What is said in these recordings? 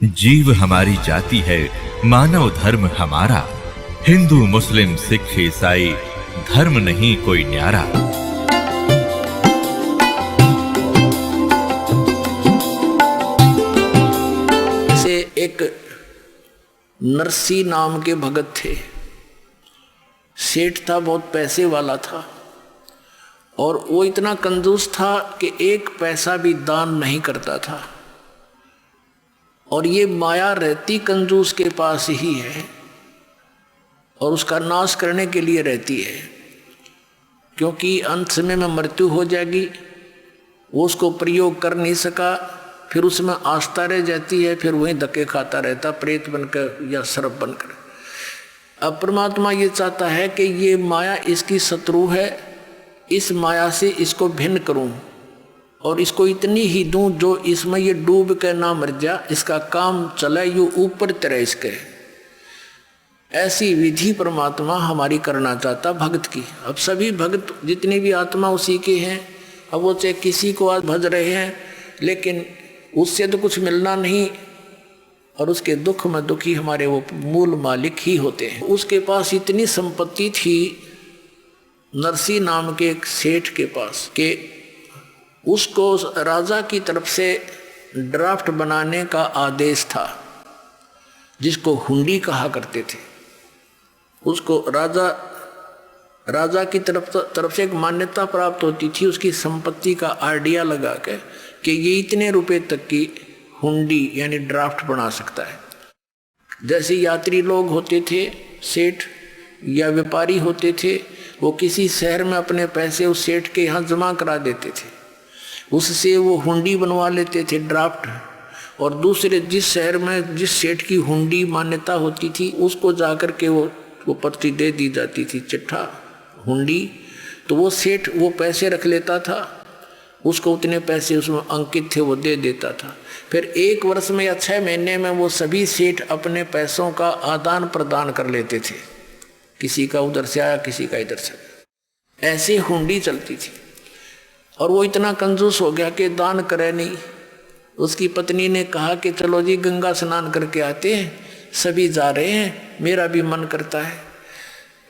जीव हमारी जाति है, मानव धर्म हमारा। हिंदू मुस्लिम सिख ईसाई धर्म नहीं कोई न्यारा। से एक नरसी नाम के भगत थे। सेठ था, बहुत पैसे वाला था और वो इतना कंजूस था कि एक पैसा भी दान नहीं करता था। और ये माया रहती कंजूस के पास ही है और उसका नाश करने के लिए रहती है, क्योंकि अंत समय में मृत्यु हो जाएगी। वो उसको प्रयोग कर नहीं सका, फिर उसमें आस्था रह जाती है, फिर वहीं धक्के खाता रहता प्रेत बनकर या सर्प बनकर। अब परमात्मा ये चाहता है कि ये माया इसकी शत्रु है, इस माया से इसको भिन्न करूं और इसको इतनी ही दूं जो इसमें ये डूब के ना मर जा, इसका काम चले यू ऊपर तरह इसके। ऐसी विधि परमात्मा हमारी करना चाहता भक्त की। अब सभी भक्त जितनी भी आत्मा उसी के हैं। अब वो चाहे किसी को आज भज रहे हैं, लेकिन उससे तो कुछ मिलना नहीं और उसके दुख में दुखी हमारे वो मूल मालिक ही होते हैं। उसके पास इतनी संपत्ति थी नरसी नाम के एक सेठ के पास कि उसको राजा की तरफ से ड्राफ्ट बनाने का आदेश था, जिसको हुंडी कहा करते थे। उसको राजा की तरफ से एक मान्यता प्राप्त होती थी, उसकी संपत्ति का आइडिया लगा के कि ये इतने रुपए तक की हुंडी यानी ड्राफ्ट बना सकता है। जैसे यात्री लोग होते थे, सेठ या व्यापारी होते थे, वो किसी शहर में अपने पैसे उस सेठ के यहाँ जमा करा देते थे, उससे वो हुंडी बनवा लेते थे ड्राफ्ट। और दूसरे जिस शहर में जिस सेठ की हुंडी मान्यता होती थी उसको जाकर के वो पर्ची दे दी जाती थी, चिट्ठा हुंडी। तो वो सेठ वो पैसे रख लेता था, उसको उतने पैसे उसमें अंकित थे वो दे देता था। फिर 1 वर्ष में या 6 महीने में वो सभी सेठ अपने पैसों का आदान प्रदान कर लेते थे, किसी का उधर से आया किसी का इधर से। ऐसी हुंडी चलती थी। और वो इतना कंजूस हो गया कि दान करे नहीं। उसकी पत्नी ने कहा कि चलो जी गंगा स्नान करके आते हैं, सभी जा रहे हैं, मेरा भी मन करता है।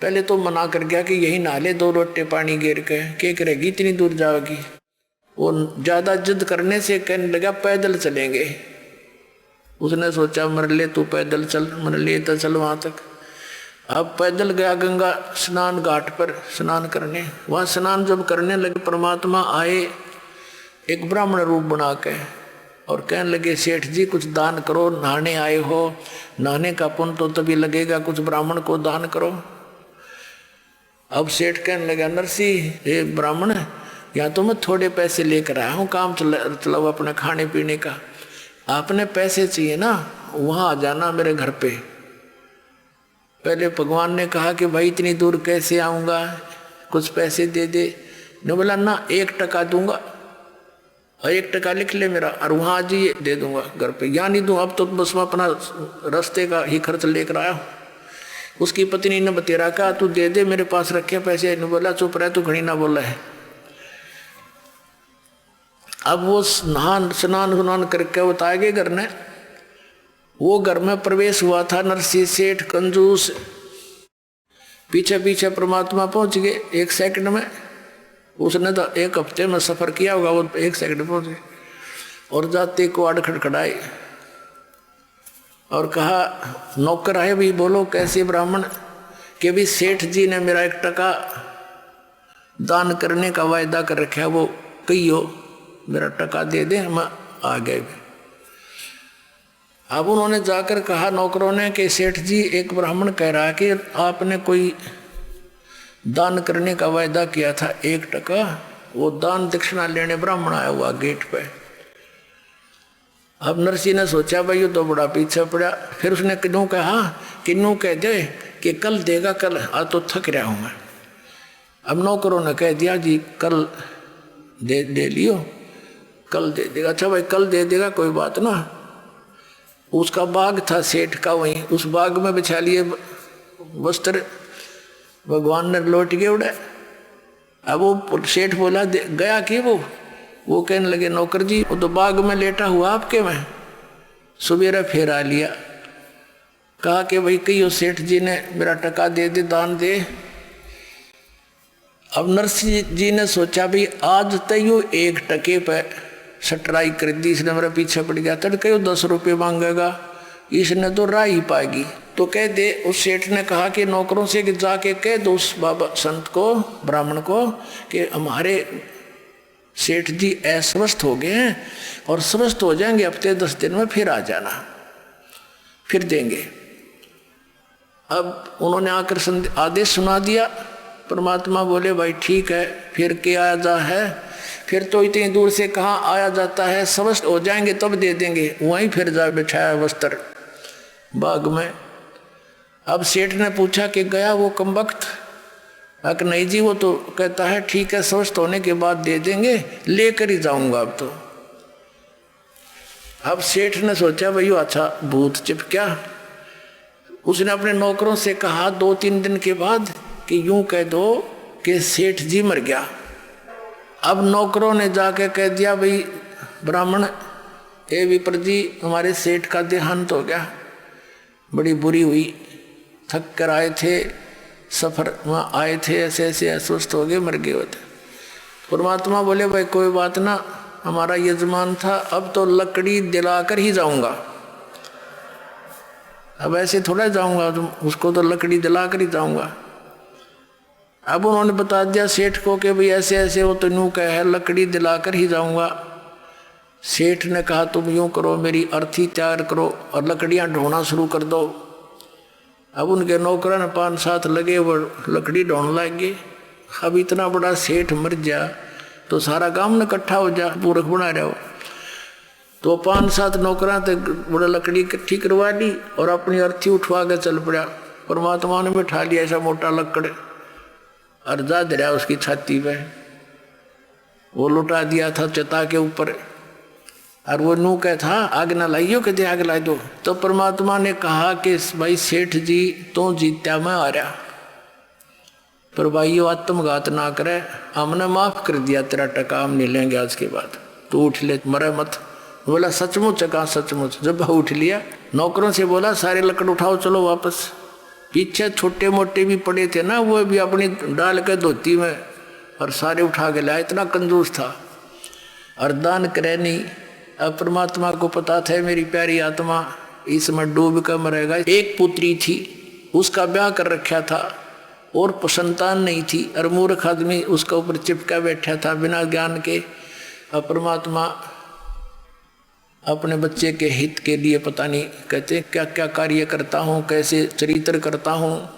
पहले तो मना कर गया कि यही नहा ले 2 लोटे पानी गिर के, क्या करेगी इतनी दूर जाओगी। वो ज़्यादा जिद करने से कहने लगा पैदल चलेंगे। उसने सोचा मर ले तू पैदल चल, मर ले तो चल वहाँ तक। अब पैदल गया गंगा स्नान घाट पर स्नान करने। वहाँ स्नान जब करने लगे परमात्मा आए एक ब्राह्मण रूप बना के और कहने लगे सेठ जी कुछ दान करो, नहाने आए हो, नहाने का पुण्य तो तभी लगेगा, कुछ ब्राह्मण को दान करो। अब सेठ कहने लगा नरसी ये ब्राह्मण यहाँ तो मैं थोड़े पैसे लेकर आया हूँ, काम चलाओ अपने खाने पीने का, आपने पैसे चाहिए ना वहाँ आ जाना मेरे घर पे। पहले भगवान ने कहा कि भाई इतनी दूर कैसे आऊँगा, कुछ पैसे दे दे। ने बोला ना 1 टका दूंगा और 1 टका लिख ले मेरा और वहाँ आ जाइए दे दूंगा घर पे। यहाँ नहीं दूँ, अब तो बस मैं अपना रास्ते का ही खर्च लेकर आया हूँ। उसकी पत्नी ने बतेरा कहा तू दे दे मेरे पास रखे पैसे। ने बोला चुप रहे तू घड़ी ना बोला है। अब वो स्नान करके वो आ गए घर में। वो घर में प्रवेश हुआ था नरसी सेठ कंजूस। पीछे पीछे परमात्मा पहुंच गए 1 सेकंड में। उसने तो 1 हफ्ते में सफर किया होगा, वो 1 सेकंड पहुंच गए। और जाते को आड़ खड़खड़ाए और कहा नौकर आए भी, बोलो कैसे ब्राह्मण। कि भी सेठ जी ने मेरा 1 टका दान करने का वायदा कर रखा है, वो कहियो मेरा टका दे दे, हम आ गए। अब उन्होंने जाकर कहा नौकरों ने कि सेठ जी एक ब्राह्मण कह रहा है कि आपने कोई दान करने का वायदा किया था 1 टका, वो दान दक्षिणा लेने ब्राह्मण आया हुआ गेट पे। अब नरसी ने सोचा भाई ये तो बड़ा पीछे पड़ा। फिर उसने किन्नू कहा किन्नू कह दे कि कल देगा, कल आज तो थक रहा हूँ मैं। अब नौकरों ने कह दिया जी कल दे लियो, कल दे देगा। अच्छा भाई कल दे देगा कोई बात ना। उसका बाग था सेठ का, वहीं उस बाग में बिछा लिए वस्त्र, भगवान ने लौट के उड़े। अब वो सेठ बोला गया कि वो कहने लगे नौकर जी वो तो बाग में लेटा हुआ आपके में। सवेरा फिर आ लिया, कहा कि भाई कहियो सेठ जी ने मेरा टका दे दे, दान दे। अब नरसिंह जी ने सोचा भाई आज तयो 1 टके पे सटराई कर दी, इसने मेरा पीछे पड़ गया, तड़के 10 रुपये मांगेगा, इसने तो राह ही पाएगी। तो कह दे, उस सेठ ने कहा कि नौकरों से कि जाके कह दो उस बाबा संत को, ब्राह्मण को, कि हमारे सेठ जी अस्वस्थ हो गए हैं और स्वस्थ हो जाएंगे, हफ्ते 10 दिन में फिर आ जाना, फिर देंगे। अब उन्होंने आकर आदेश सुना दिया। परमात्मा बोले भाई ठीक है, फिर क्या आया जा है, फिर तो इतनी दूर से कहाँ आया जाता है, स्वस्थ हो जाएंगे तब दे देंगे। वहीं फिर जा बिछाया वस्त्र बाग में। अब सेठ ने पूछा कि गया वो कमबख्त? अक नहीं जी, वो तो कहता है ठीक है स्वस्थ होने के बाद दे देंगे, लेकर ही जाऊंगा अब तो। अब सेठ ने सोचा भाई अच्छा भूत चिपका। उसने अपने नौकरों से कहा 2-3 दिन के बाद कि यूं कह दो कि सेठ जी मर गया। अब नौकरों ने जाके कह दिया भाई ब्राह्मण, ए विप्र जी, हमारे सेठ का देहांत हो गया, बड़ी बुरी हुई, थक कर आए थे, सफर वहाँ आए थे, ऐसे ऐसे अस्वस्थ हो गए, मर गए होते। परमात्मा बोले भाई कोई बात ना, हमारा यजमान था, अब तो लकड़ी दिलाकर ही जाऊंगा, अब ऐसे थोड़ा जाऊंगा, तो उसको तो लकड़ी दिलाकर ही जाऊंगा। अब उन्होंने बता दिया सेठ को कि भाई ऐसे ऐसे वो तो यूँ कह है, लकड़ी दिलाकर ही जाऊंगा। सेठ ने कहा तुम यूँ करो, मेरी अर्थी तैयार करो और लकड़ियाँ ढोना शुरू कर दो। अब उनके नौकरों ने 5-7 लगे, वो लकड़ी ढोने लग गए। अब इतना बड़ा सेठ मर जा तो सारा गांव न इकट्ठा हो जा, पूरक बना रहे हो। तो 5-7 नौकरा तक बड़ा लकड़ी इकट्ठी करवा ली और अपनी अर्थी उठवा के चल पड़ा। परमात्मा ने बिठा लिया ऐसा मोटा लकड़, अर्जा दरिया उसकी छाती पे, वो लुटा दिया था चता के ऊपर। और वो नू कह था आग ना लाइयो, कहते आग ला दो। तो परमात्मा ने कहा कि भाई सेठ जी तो जीत्या मैं आ रहा, पर भाई आत्मघात ना करे, हमने माफ कर दिया तेरा टका, हम नहीं लेंगे आज के बाद, तू उठ ले, मरे मत। बोला सचमुच? कहा सचमुच। जब उठ लिया, नौकरों से बोला सारे लकड़ उठाओ चलो वापस। पीछे छोटे मोटे भी पड़े थे ना, वो भी अपनी डाल के धोती में और सारे उठा के लाया, इतना कंजूस था। और दान करे नहीं। अब परमात्मा को पता था मेरी प्यारी आत्मा इसमें डूब कर मरेगा। एक पुत्री थी, उसका ब्याह कर रखा था और संतान नहीं थी, और मूर्ख आदमी उसका ऊपर चिपका बैठा था बिना ज्ञान के। अब परमात्मा अपने बच्चे के हित के लिए पता नहीं कहते क्या क्या कार्य करता हूँ, कैसे चरित्र करता हूँ।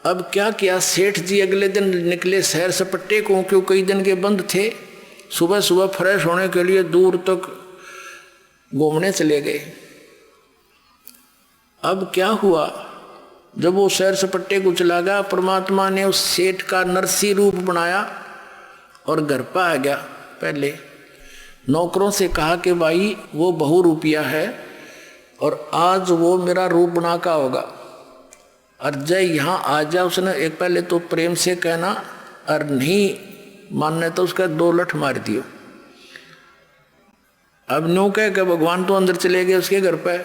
अब क्या किया, सेठ जी अगले दिन निकले शहर सपट्टे को, क्यों कई दिन के बंद थे। सुबह सुबह फ्रेश होने के लिए दूर तक घूमने चले गए। अब क्या हुआ, जब वो शहर सपट्टे को चला गया, परमात्मा ने उस सेठ का नरसी रूप बनाया और घर पर आ गया। पहले नौकरों से कहा कि भाई वो बहुरूपिया है और आज वो मेरा रूप बना का होगा, और जय यहाँ आ जा। उसने एक पहले तो प्रेम से कहना, और नहीं मानने तो उसका 2 लठ मार दियो। अब न्यू कह के भगवान तो अंदर चले गए उसके घर पे,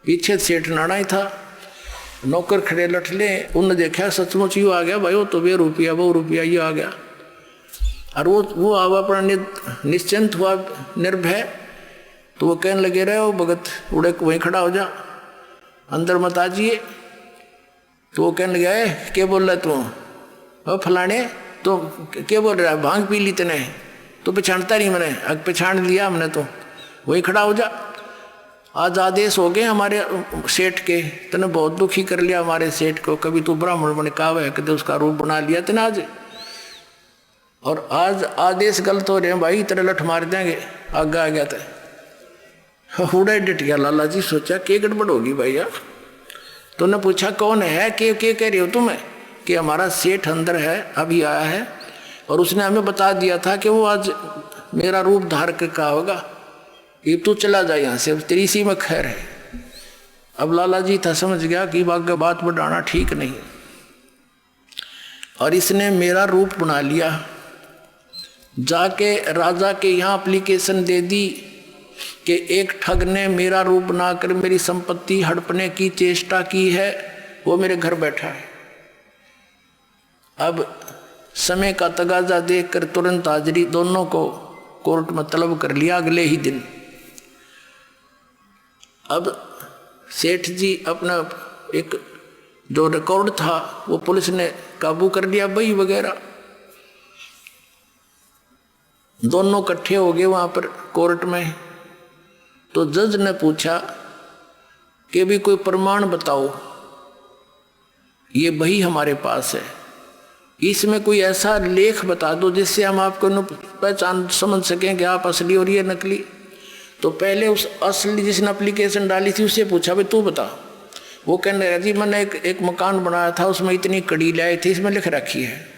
पीछे सेठ नाड़ा ही था। नौकर खड़े लठले, उनने देखा सचमुच यू आ गया भाई, वो तो बेरूपिया बहुरूपिया ये आ गया। और वो आवा अपना निश्चिंत हुआ, निर्भय। तो वो कहने लगे रहे हो भगत, उड़े वहीं खड़ा हो जा, अंदर मत आजिए। तो वो कहने लगे क्या बोल रहा तू? फलाने तो क्या बोल रहा है, भांग पी ली तने? तो पहचानता नहीं मैंने? अब पहचान लिया हमने, तो वहीं खड़ा हो जा। आज आदेश हो गए हमारे सेठ के, तने बहुत दुखी कर लिया हमारे सेठ को, कभी तू ब्राह्मण बने काव है, कभी उसका रूप बना लिया तने आज, और आज आदेश गलत हो रहे हैं भाई, तेरे लठ मार देंगे। आगे आ गया था, हुड़ा डट गया। लाला जी सोचा क्या गड़बड़ होगी भैया। तो ने पूछा कौन है, के कह रहे हो तुम्हें? कि हमारा सेठ अंदर है, अभी आया है, और उसने हमें बता दिया था कि वो आज मेरा रूप धार के का होगा, ये तू चला जा यहाँ से, तेरी इसी में खैर है। अब लाला जी था समझ गया कि बात बढ़ाना ठीक नहीं, और इसने मेरा रूप बना लिया। जाके राजा के यहाँ एप्लीकेशन दे दी कि एक ठग ने मेरा रूप बनाकर मेरी संपत्ति हड़पने की चेष्टा की है, वो मेरे घर बैठा है। अब समय का तगाजा देखकर तुरंत हाजिरी दोनों को कोर्ट में तलब कर लिया अगले ही दिन। अब सेठ जी अपना एक जो रिकॉर्ड था वो पुलिस ने काबू कर लिया, बही वगैरह। दोनों इकट्ठे हो गए वहां पर कोर्ट में। तो जज ने पूछा कि भी कोई प्रमाण बताओ, ये बही हमारे पास है, इसमें कोई ऐसा लेख बता दो जिससे हम आपको पहचान समझ सकें कि आप असली और ये नकली। तो पहले उस असली जिसने एप्लीकेशन डाली थी उससे पूछा भाई तू बता। वो कहने लगा जी मैंने एक मकान बनाया था, उसमें इतनी कड़ी लाए थे, इसमें लिख रखी है।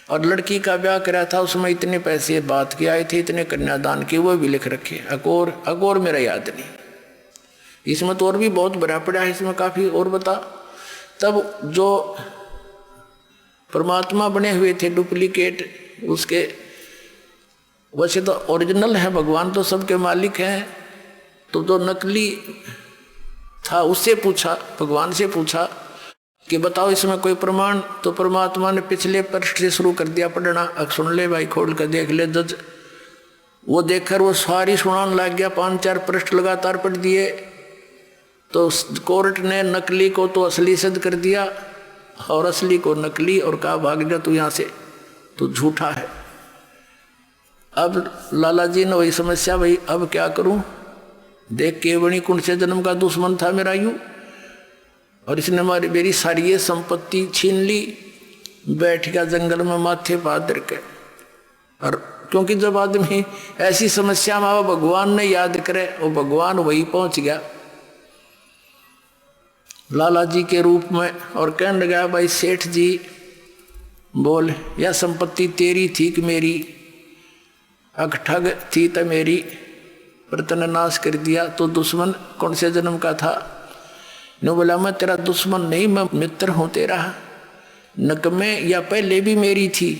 और लड़की का ब्याह करा था, उसमें इतने पैसे बात के आए थे, इतने कन्यादान के, वो भी लिख रखे। अकोर मेरा याद नहीं, इसमें तो और भी बहुत भरा पड़ा है, इसमें काफ़ी और बता। तब जो परमात्मा बने हुए थे डुप्लीकेट उसके, वैसे तो ओरिजिनल है, भगवान तो सबके मालिक हैं, तो जो नकली था उससे पूछा, भगवान से पूछा कि बताओ इसमें कोई प्रमाण। तो परमात्मा ने पिछले पृष्ठ से शुरू कर दिया पढ़ना। अब सुन ले भाई, खोल कर देख ले। जज वो देखकर वो सारी सुनाने लग गया, 5-4 पृष्ठ लगातार पढ़ दिए। तो कोर्ट ने नकली को तो असली सिद्ध कर दिया और असली को नकली, और कहा भाग जा तू यहाँ से, तू झूठा है। अब लाला जी ने वही समस्या, भाई अब क्या करूं, देख के बणी कुंड से जन्म का दुश्मन था मेरा यूं, और इसने मेरी सारी ये संपत्ति छीन ली। बैठ गया जंगल में माथे पादर के। और क्योंकि जब आदमी ऐसी समस्या में वो भगवान ने याद करे, वो भगवान वही पहुंच गया लाला जी के रूप में, और कहने लगा भाई सेठ जी बोल, यह संपत्ति तेरी थी कि मेरी? अग ठग थी तो मेरी, पर तने नाश कर दिया। तो दुश्मन कौन से जन्म का था? ने बोला मैं तेरा दुश्मन नहीं, मैं मित्र हूं तेरा। नकमे या पहले भी मेरी थी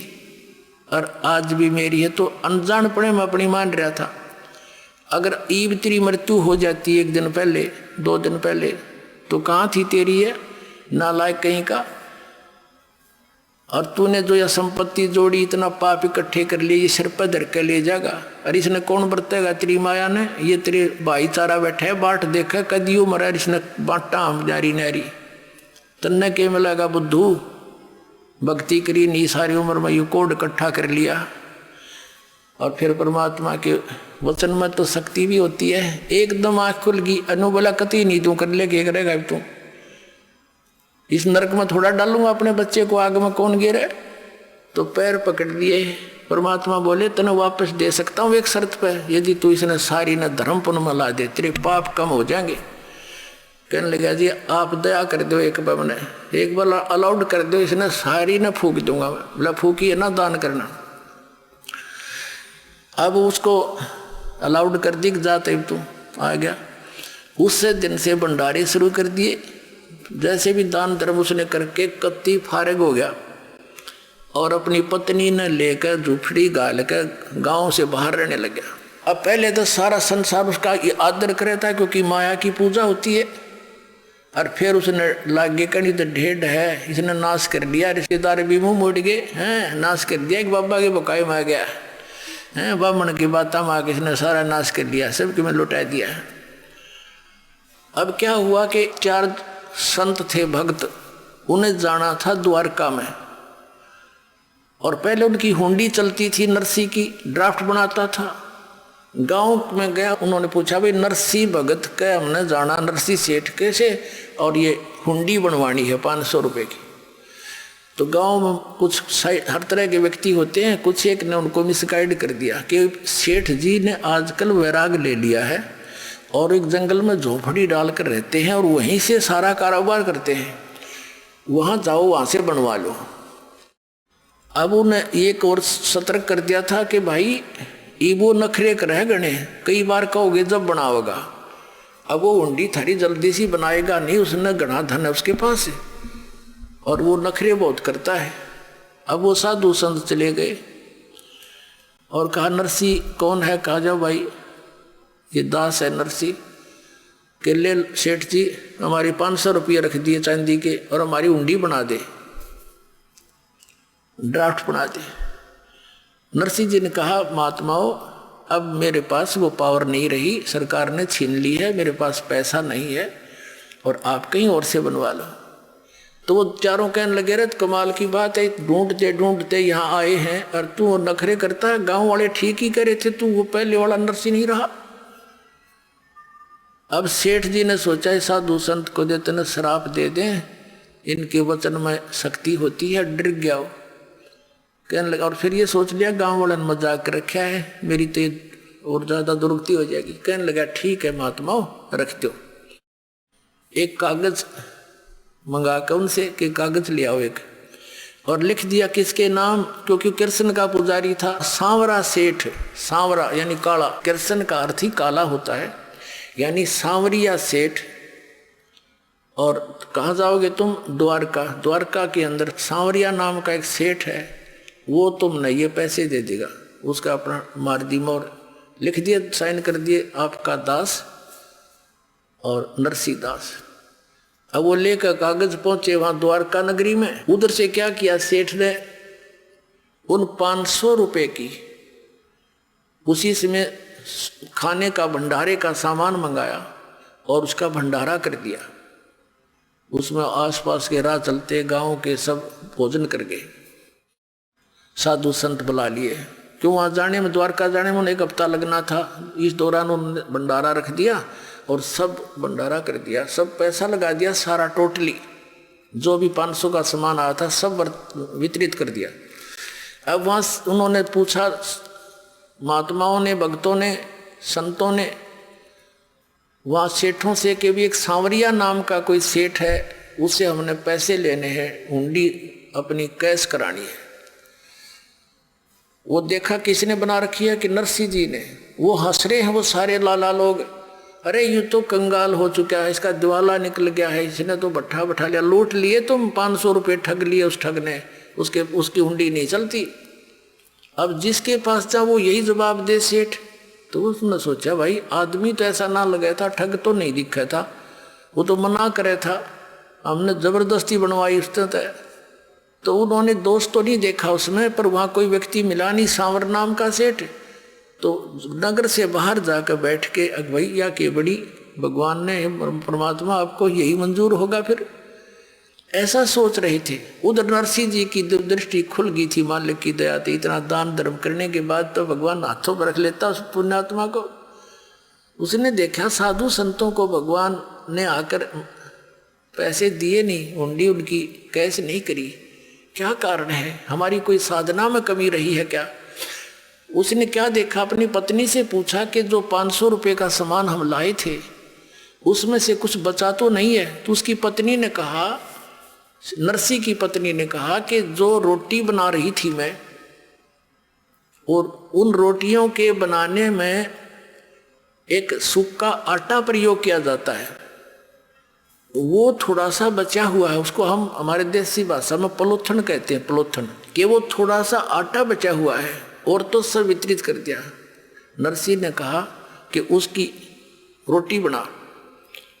और आज भी मेरी है, तो अनजानपणे में अपनी मान रहा था। अगर ईब तेरी मृत्यु हो जाती 1 दिन पहले 2 दिन पहले, तो कहाँ थी तेरी है नालायक कहीं का। और तूने जो यह संपत्ति जोड़ी, इतना पाप इकट्ठे कर लिए, ये सिर पर धर के ले जाएगा। और इसने कौन बरतेगा? तेरी माया ने। ये तेरे भाईचारा बैठे है, बाट देखे कदी उम्र है, इसने बांटा हम जारी नारी। तन्ने के मिलेगा बुद्धू, भक्ति करी नहीं सारी उम्र में, यू कोड इकट्ठा कर लिया। और फिर परमात्मा के वचन में तो शक्ति भी होती है। एकदम आँख खुल गई, अनु बोला कति नहीं तू कर ले, क्या करेगा तू? इस नरक में थोड़ा डालूंगा अपने बच्चे को, आग में कौन गिरे? तो पैर पकड़ लिए। परमात्मा बोले तने वापस दे सकता हूँ एक शर्त पे, यदि तू इसने सारी न धर्म पुण्य में ला दे, तेरे पाप कम हो जाएंगे। कहने लगा जी आप दया कर दो, एक बार मैंने एक बार अलाउड कर दो, इसने सारी न फूक दूंगा। बोला फूकी है ना, दान करना। अब उसको अलाउड कर दी, जाते तू आ गया। उससे दिन से भंडारे शुरू कर दिए। जैसे भी दान धर्म उसने करके कत्ती फारिग हो गया, और अपनी पत्नी ने लेकर झुपड़ी गाल कर गांव से बाहर रहने लग गया। अब पहले तो सारा संसार उसका आदर करे था, क्योंकि माया की पूजा होती है। और फिर उसने लागे कहीं तो ढेढ़ है, इसने नाश कर दिया। रिश्तेदार भी मुंह मोड़ गए हैं, नाश कर दिया। एक बाबा के बकाए में आ गया है, बामण की बात माँ के इसने सारा नाश कर दिया, सबके में लुटा दिया। अब क्या हुआ कि 4 संत थे भक्त, उन्हें जाना था द्वारका में। और पहले उनकी हुंडी चलती थी, नरसी की ड्राफ्ट बनाता था। गांव में गया, उन्होंने पूछा भाई नरसी भगत के हमने जाना, नरसी सेठ कैसे, और ये हुंडी बनवानी है 500 रुपये की। तो गांव में कुछ हर तरह के व्यक्ति होते हैं, कुछ एक ने उनको मिसगाइड कर दिया कि सेठ जी ने आजकल वैराग ले लिया है और एक जंगल में झोपड़ी डालकर रहते हैं और वहीं से सारा कारोबार करते हैं, वहाँ जाओ, वहाँ से बनवा लो। अब उन्हें एक और सतर्क कर दिया था कि भाई ईबो नखरे कर रह गणे, कई बार कहोगे जब बनाओगा। अब वो हुंडी थारी जल्दी सी बनाएगा नहीं, उसने घना धन है उसके पास है और वो नखरे बहुत करता है। अब वो साधु संत चले गए और कहा नरसी कौन है? कहा जाओ भाई ये दास है नरसी के, ले सेठ जी हमारी 500 रुपये रख दिए चांदी के और हमारी हुंडी बना दे, ड्राफ्ट बना दे। नरसिंह जी ने कहा महात्माओं अब मेरे पास वो पावर नहीं रही, सरकार ने छीन ली है, मेरे पास पैसा नहीं है और आप कहीं और से बनवा लो। तो वो चारों कहने लगे रे कमाल की बात है, ढूंढते ढूंढते यहाँ आए हैं और तू नखरे करता है, गांव वाले ठीक ही करे थे, तू वो पहले वाला नरसिंह नहीं रहा। अब सेठ जी ने सोचा है साधु संत को देते न श्राप दे दें, इनके वचन में शक्ति होती है, डर गया वो कहने लगा। और फिर ये सोच लिया गांव वाले ने मजाक रखा है, मेरी तो और ज्यादा दुर्गति हो जाएगी। कहने लगा ठीक है महात्माओं रख दो। एक कागज मंगा कर उनसे कि कागज ले आओ एक, और लिख दिया किसके नाम, क्योंकि कृष्ण का पुजारी था सांवरा सेठ। सांवरा यानी काला, कृष्ण का अर्थ ही काला होता है, यानी सांवरिया सेठ। और कहाँ जाओगे तुम, द्वारका। द्वारका के अंदर सांवरिया नाम का एक सेठ है, वो तुमने ये पैसे दे देगा। उसका अपना मार दी मोर, लिख दिया, साइन कर दिए, आपका दास और नरसी दास। अब वो लेकर कागज पहुंचे वहां द्वारका नगरी में। उधर से क्या किया सेठ ने, उन 500 रुपए की उसी समय खाने का भंडारे का सामान मंगाया और उसका भंडारा कर दिया। उसमें आसपास के राह चलते गांव के सब भोजन कर गए। साधु संत बुला लिए, क्यों वहां जाने में, द्वारका जाने में उन्हें 1 हफ्ता लगना था। इस दौरान उन्होंने भंडारा रख दिया और सब भंडारा कर दिया, सब पैसा लगा दिया सारा, टोटली जो भी 500 का सामान आया था सब वितरित कर दिया। अब वहाँ उन्होंने पूछा, महात्माओं ने, भक्तों ने, संतों ने वहाँ सेठों से कि भी एक सांवरिया नाम का कोई सेठ है, उससे हमने पैसे लेने हैं, हुंडी अपनी कैश करानी है। वो देखा किसने बना रखी है कि नरसिंह जी ने। वो हंस रहे हैं वो सारे लाला लोग, अरे यूँ तो कंगाल हो चुका है, इसका दिवाला निकल गया है, इसने तो भट्ठा बैठा लिया, लूट लिए तुम, 500 रुपये ठग लिए उस ठग ने, उसकी हुंडी नहीं चलती। अब जिसके पास जा वो यही जवाब दे सेठ। तो उसने सोचा भाई आदमी तो ऐसा ना लगा था, ठग तो नहीं दिखा था, वो तो मना करे था, हमने जबरदस्ती बनवाई उसने तय। तो उन्होंने दोष तो नहीं देखा उसमें, पर वहाँ कोई व्यक्ति मिला नहीं सांवर नाम का सेठ। तो नगर से बाहर जाकर बैठ के भैया के बड़ी भगवान ने, परमात्मा आपको यही मंजूर होगा, फिर ऐसा सोच रहे थे। उधर नरसिंह जी की दृष्टि खुल गई थी, मालिक की दया थी, इतना दान धर्म करने के बाद तो भगवान हाथों पर रख लेता उस पुण्यात्मा को। उसने देखा साधु संतों को भगवान ने आकर पैसे दिए नहीं, हुंडी उनकी कैश नहीं करी, क्या कारण है, हमारी कोई साधना में कमी रही है क्या। उसने क्या देखा, अपनी पत्नी से पूछा कि जो 500 रुपये का सामान हम लाए थे उसमें से कुछ बचा तो नहीं है। तो उसकी पत्नी ने कहा, नरसिंह की पत्नी ने कहा कि जो रोटी बना रही थी मैं, और उन रोटियों के बनाने में एक सूखा आटा प्रयोग किया जाता है, वो थोड़ा सा बचा हुआ है, उसको हम हमारे देसी भाषा में पलोथन कहते हैं, पलोथन, कि वो थोड़ा सा आटा बचा हुआ है और तो सब वितरित कर दिया। नरसिंह ने कहा कि उसकी रोटी बना,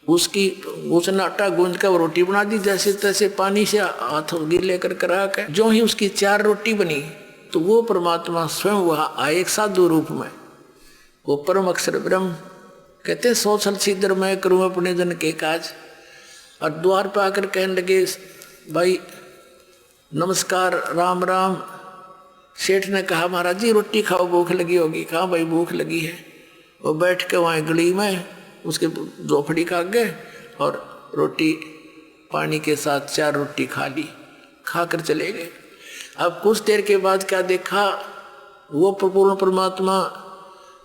उसने आटा गूंज कर रोटी बना दी, जैसे तैसे पानी से हाथ गिले कर करा के। जो ही उसकी 4 रोटी बनी तो वो परमात्मा स्वयं वहाँ आए एक साधु रूप में। वो परम अक्षर ब्रह्म कहते 100 साल सीधर मैं करूँ अपने जन के काज। और द्वार पर आकर कहने लगे, भाई नमस्कार, राम राम। सेठ ने कहा, महाराज जी रोटी खाओ, भूख लगी होगी। कहा भाई भूख लगी है। वो बैठ के वहाँ गली में उसके झोपड़ी खा गए और रोटी पानी के साथ 4 रोटी खा ली, खाकर चले गए। अब कुछ देर के बाद क्या देखा, वो पूर्ण परमात्मा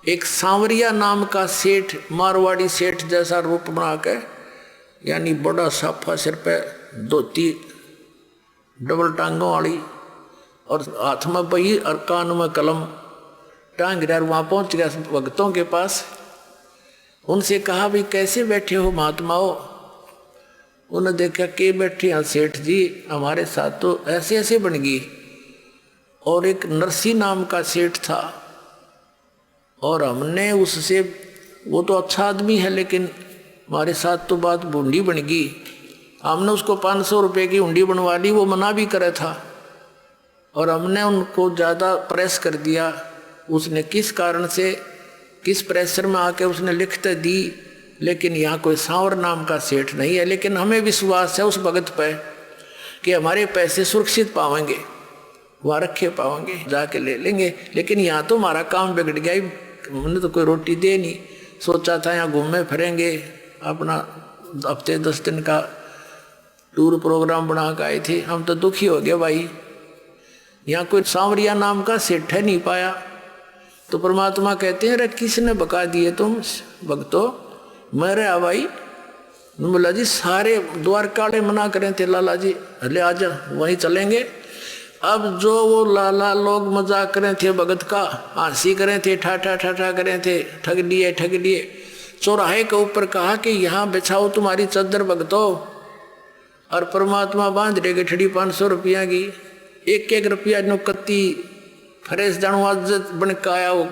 एक सांवरिया नाम का सेठ, मारवाड़ी सेठ जैसा रूप बना के, यानी बड़ा साफा सिर पे, धोती डबल टांगों वाली और हाथ में बही और कान में कलम टांग रहा। वहाँ पहुँच गया भक्तों के पास। उनसे कहा, भाई कैसे बैठे हो महात्माओं। उन्होंने देखा कि बैठे हैं सेठ जी, हमारे साथ तो ऐसे ऐसे बन गई। और एक नरसिंह नाम का सेठ था और हमने उससे वो तो अच्छा आदमी है, लेकिन हमारे साथ तो बात बूंदी बन गई। हमने उसको 500 रुपये की हुंडी बनवा ली, वो मना भी करे था, और हमने उनको ज़्यादा प्रेस कर दिया। उसने किस कारण से, किस प्रेशर में आके उसने लिखते दी, लेकिन यहाँ कोई सांवर नाम का सेठ नहीं है। लेकिन हमें विश्वास है उस भगत पे कि हमारे पैसे सुरक्षित पाएंगे, वहाँ रखे पाएंगे, जाके ले लेंगे। लेकिन यहाँ तो हमारा काम बिगड़ गया ही, हमने तो कोई रोटी दे नहीं। सोचा था यहाँ घूमे फिरेंगे, अपना हफ्ते 10 दिन का टूर प्रोग्राम बना के आए थे। हम तो दुखी हो गए भाई, यहाँ कोई सांवरिया नाम का सेठ है नहीं पाया। तो परमात्मा कहते हैं, अरे किसने बका दिए तुम भक्तों? मेरे भाई बोला जी, सारे द्वारका वाले मना करें थे, लाला जी अरे आजा वहीं चलेंगे। अब जो वो लाला लोग मजाक करें थे भगत का, हंसी करें थे, ठाठा ठाठा करें थे, ठग लिए ठग लिए। चौराहे के ऊपर कहा कि यहाँ बिछाओ तुम्हारी चादर भगतों, और परमात्मा बांध देगा ठड़ी 500 रुपया की। एक एक रुपया नुकती फरेस जानू आज बन के आया हो,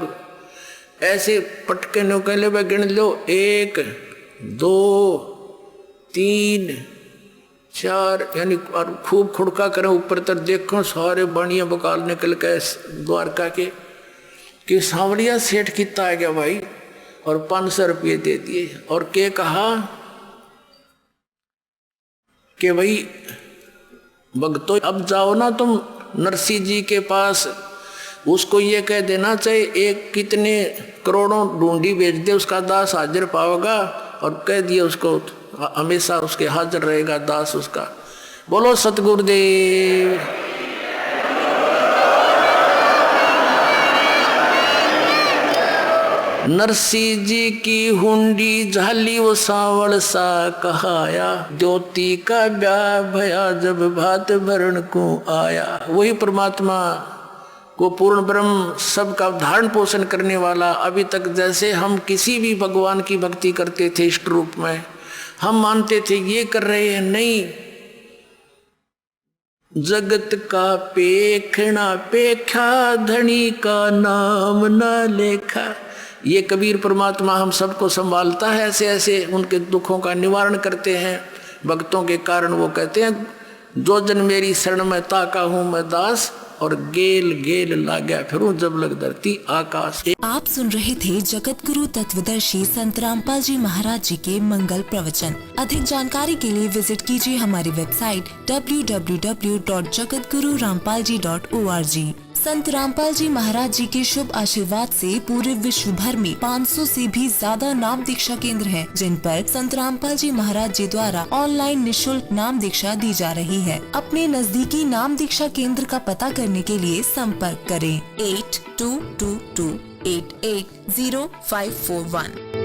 ऐसे पटके नो कहले भाई गिन लो, 1 2 3 4, यानी और खूब खुड़का करें ऊपर तक देखो, सारे बाणिया बकाल निकल के द्वारका के कि सांवरिया सेठ कितना आ गया भाई, और 500 रुपये दे दिए। और के कहा कि भाई भक्तों अब जाओ ना तुम नरसिंह जी के पास, उसको ये कह देना चाहिए एक कितने करोड़ों ढूंढी बेच दे, उसका दास हाजिर पाओगा, और कह दिए उसको हमेशा उसके हाजिर रहेगा दास उसका। बोलो सतगुरुदेव। नरसिंह जी की हुंडी झाली वो सावड़ सा कहाया, ज्योति का ब्याह भया जब भात भरण को आया। वही परमात्मा को पूर्ण ब्रह्म सबका धारण पोषण करने वाला। अभी तक जैसे हम किसी भी भगवान की भक्ति करते थे इष्ट रूप में, हम मानते थे ये कर रहे हैं, नहीं, जगत का पेखना पेखा, धनी का नाम न लेखा। ये कबीर परमात्मा हम सबको संभालता है, ऐसे ऐसे उनके दुखों का निवारण करते हैं भक्तों के कारण। वो कहते हैं, जो जन मेरी शरण में ताका हूँ मैं दास, और गेल गेल लाग्या फिरूं जब लग धरती आकाश। आप सुन रहे थे जगत गुरु तत्वदर्शी संत रामपाल जी महाराज जी के मंगल प्रवचन। अधिक जानकारी के लिए विजिट कीजिए हमारी वेबसाइट www.jagatgururampalji.org। संत रामपाल जी महाराज जी के शुभ आशीर्वाद से पूरे विश्व भर में 500 से भी ज्यादा नाम दीक्षा केंद्र हैं, जिन पर संत रामपाल जी महाराज जी द्वारा ऑनलाइन निशुल्क नाम दीक्षा दी जा रही है। अपने नजदीकी नाम दीक्षा केंद्र का पता करने के लिए संपर्क करें 8222880541।